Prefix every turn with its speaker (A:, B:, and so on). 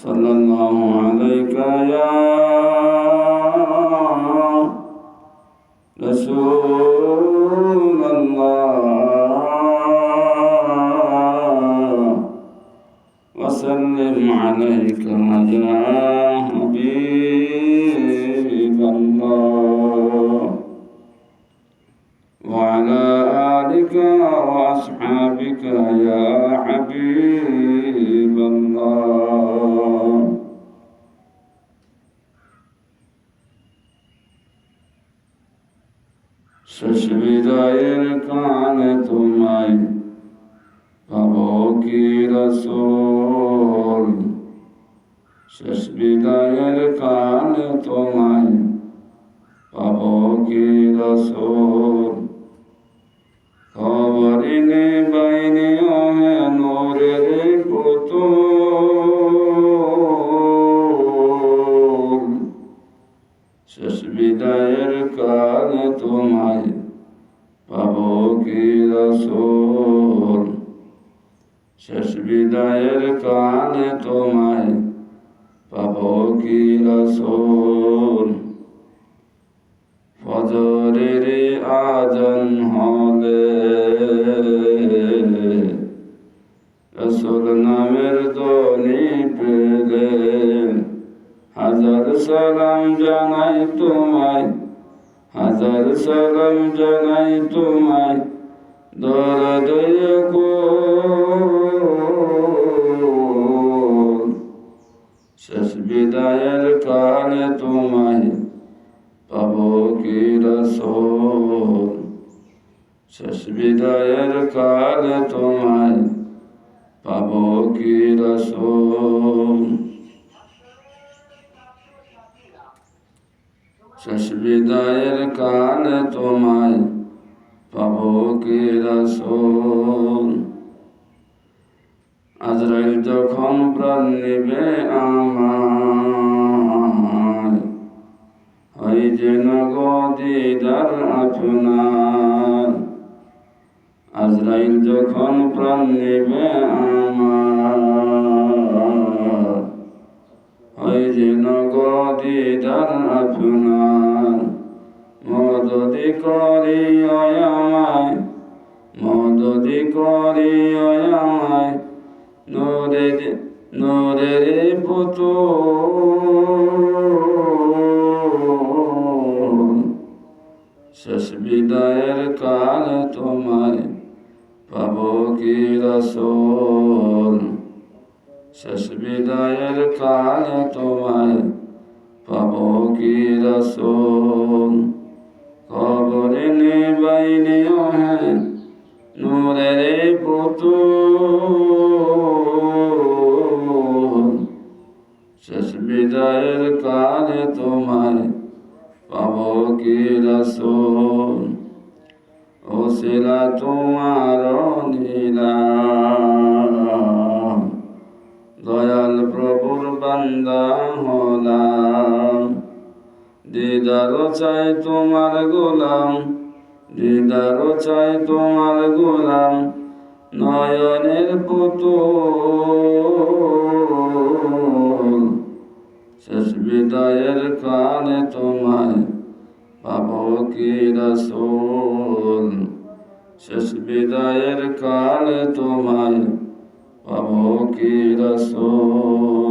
A: صلى الله عليك يا رسول الله وسلم عليك يا حبيب الله وعلى آلك وأصحابك يا حبيب الله শেষ বিদায়ের কানে তোমায় পাবো কি রাসূল শেষ বিদায়ের কানে তোমায় পাবো কি রাসূল খবরিনে বাইনে ওহে নূরের পুতুল শেষ বিদায়ের কালে তোমায় পাবো কি রাসূল শেষ বিদায়ের কালে তোমায় পাবো কি রাসূল ফজরের আজান হলে রাসূল নামের ধ্বনি পেলে হাজার সালাম জানাই তোমায় হাজার সালাম জানাই তোমায় দরদ কুল শেষ বিদায়ের কালে তোমায় পাবো কি রাসূল শেষ বিদায়ের কালে তোমায় পাবো কি রাসূল শেষ বিদায়ের কালে তোমায় পাবো কি রাসূল আজরাইল যখন প্রাণ নিবে আমার হয় যেন গো দিদার আপনার আজরাইল যখন প্রাণ নিবে আমার হয় যেন গো দিদার আপনার মদদি করি আমায় মদদি করি আমায় নূরের পুতুল শেষ বিদায়ের কালে তোমায় পাবো কি রাসূল শেষ বিদায়ের কালে তোমায় পাবো কি রাসূল কবরিনে বাইনে ওহে নূরের পুতুল শেষ বিদায়ের কালে তোমায় পাবো কি রাসূল ওসিলা তোমার নিলাম দয়াল প্রভুর বান্দা হলাম দিদার চাই তোমার গোলাম দিদার চাই তোমার গোলাম নয়নের পুতুল শেষ বিদায়ের কালে তোমায় পাবো কি রাসূল শেষ বিদায়ের কালে তোমায় পাবো কি রাসূল